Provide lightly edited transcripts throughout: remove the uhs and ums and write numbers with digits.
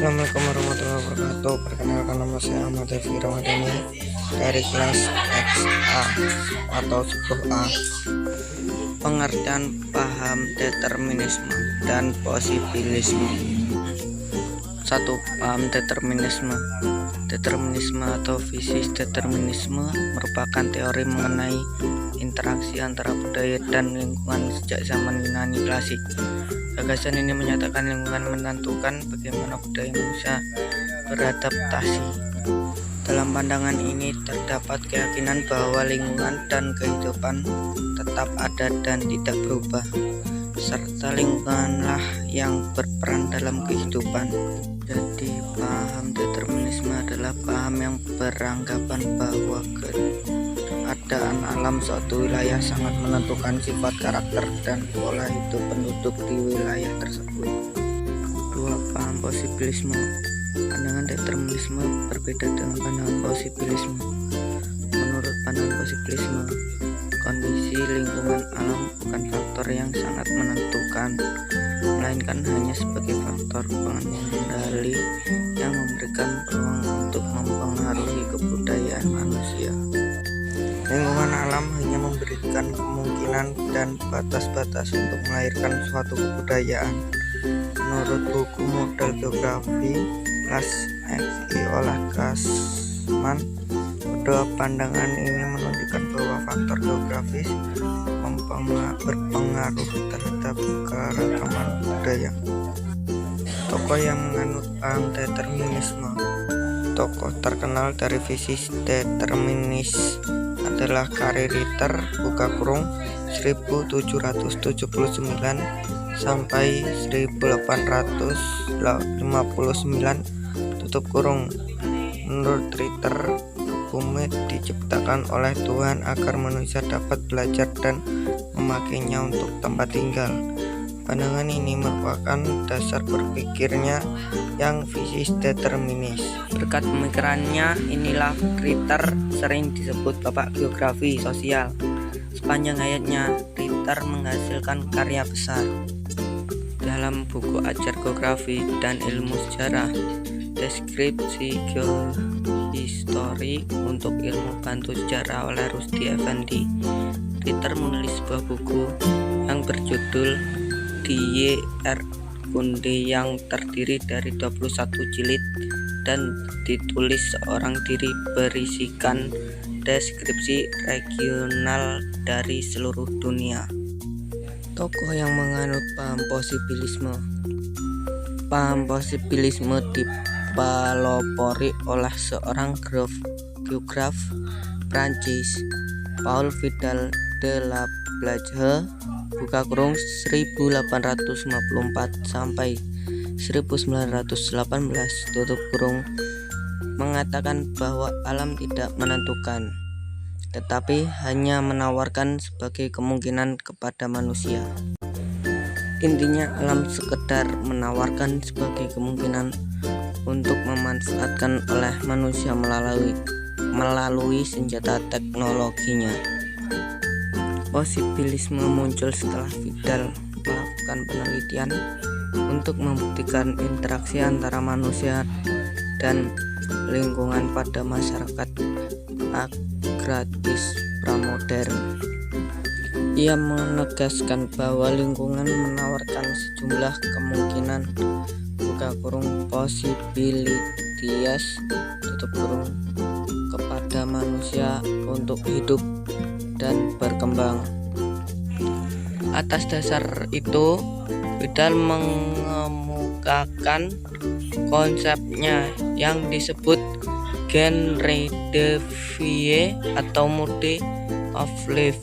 Assalamualaikum warahmatullahi wabarakatuh. Perkenalkan, nama saya Ahmad Devi Ramadhani dari kelas XA atau 10A. Pengertian paham determinisme dan posibilisme. 1. Paham determinisme. Determinisme atau fisis determinisme merupakan teori mengenai interaksi antara budaya dan lingkungan sejak zaman Yunani klasik. Gagasan ini menyatakan lingkungan menentukan bagaimana budaya manusia beradaptasi. Dalam pandangan ini terdapat keyakinan bahwa lingkungan dan kehidupan tetap ada dan tidak berubah, serta lingkunganlah yang berperan dalam kehidupan. Jadi paham determinisme adalah paham yang beranggapan bahwa keadaan alam suatu wilayah sangat menentukan sifat, karakter, dan pola hidup penduduk di wilayah tersebut. 2. Paham posibilisme. Pandangan determinisme berbeda dengan pandangan posibilisme. Menurut pandangan posibilisme, kondisi lingkungan alam bukan faktor yang sangat menentukan, melainkan hanya sebagai faktor pengendali yang memberikan peluang untuk mempengaruhi kebudayaan manusia. Lingkungan alam hanya memberikan kemungkinan dan batas-batas untuk melahirkan suatu kebudayaan. Menurut buku Model Geografi kelas XI oleh Kasman, kedua pandangan ini menunjukkan bahwa faktor geografis berpengaruh terhadap keragaman budaya. Tokoh yang menganut paham determinisme. Tokoh terkenal dari fisis determinis adalah Carl Ritter (1779 sampai 1859). Menurut Ritter, bumi diciptakan oleh Tuhan agar manusia dapat belajar dan memakainya untuk tempat tinggal. Pandangan ini merupakan dasar berpikirnya yang fisis determinis. Berkat pemikirannya inilah Ritter sering disebut bapak geografi sosial. Sepanjang hayatnya, Ritter menghasilkan karya besar. Dalam buku Ajar Geografi dan Ilmu Sejarah, Deskripsi Geohistori untuk Ilmu Bantu Sejarah oleh Rusdi Effendi, Ritter menulis sebuah buku yang berjudul Die Erdkunde yang terdiri dari 21 jilid dan ditulis seorang diri, berisikan deskripsi regional dari seluruh dunia. Tokoh yang menganut paham posibilisme. Paham posibilisme dipelopori oleh seorang geograf Prancis, Paul Vidal de la Plage (1854 sampai 1918), mengatakan bahwa alam tidak menentukan, tetapi hanya menawarkan sebagai kemungkinan kepada manusia. Intinya, alam sekedar menawarkan sebagai kemungkinan untuk memanfaatkan oleh manusia melalui senjata teknologinya. Posibilisme muncul setelah Vidal melakukan penelitian untuk membuktikan interaksi antara manusia dan lingkungan pada masyarakat agraris pramodern. Ia menegaskan bahwa lingkungan menawarkan sejumlah kemungkinan (possibilities) kepada manusia untuk hidup dan berkembang. Atas dasar itu, Vidal mengemukakan konsepnya yang disebut genre de vie atau mode of life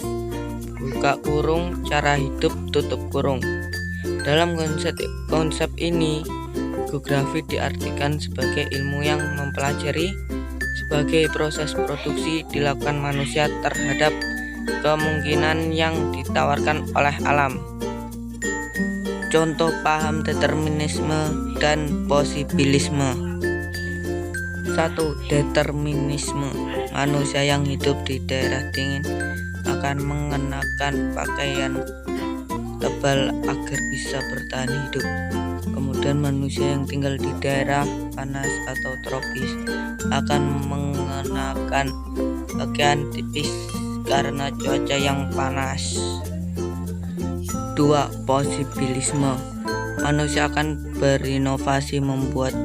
(cara hidup). Dalam konsep ini, geografi diartikan sebagai ilmu yang mempelajari sebagai proses produksi dilakukan manusia terhadap kemungkinan yang ditawarkan oleh alam. Contoh paham determinisme dan posibilisme. 1. Determinisme. Manusia yang hidup di daerah dingin akan mengenakan pakaian tebal agar bisa bertahan hidup. Kemudian dan manusia yang tinggal di daerah panas atau tropis akan mengenakan pakaian tipis karena cuaca yang panas. 2. Posibilisme. Manusia akan berinovasi membuat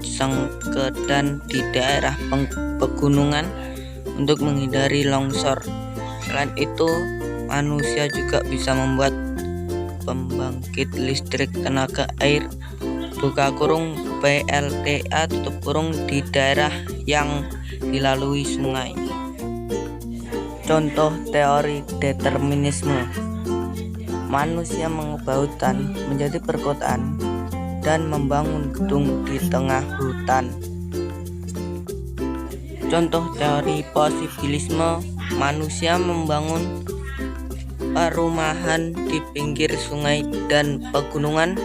sengketan di daerah pegunungan untuk menghindari longsor. Selain itu, manusia juga bisa membuat pembangkit listrik tenaga air (PLTA) di daerah yang dilalui sungai. Contoh teori determinisme. Manusia mengubah hutan menjadi perkotaan dan membangun gedung di tengah hutan. Contoh teori posibilisme. Manusia membangun perumahan di pinggir sungai dan pegunungan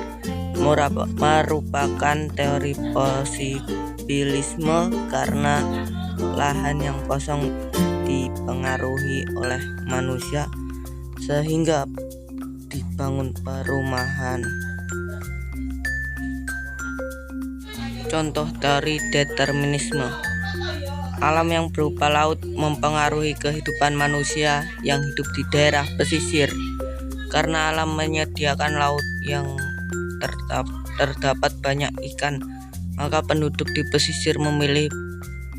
merupakan teori posibilisme karena lahan yang kosong dipengaruhi oleh manusia sehingga dibangun perumahan. Contoh teori determinisme. Alam yang berupa laut mempengaruhi kehidupan manusia yang hidup di daerah pesisir. Karena alam menyediakan laut yang terdapat banyak ikan, maka penduduk di pesisir memilih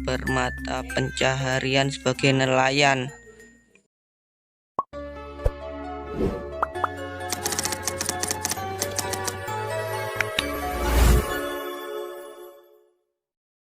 bermata pencaharian sebagai nelayan.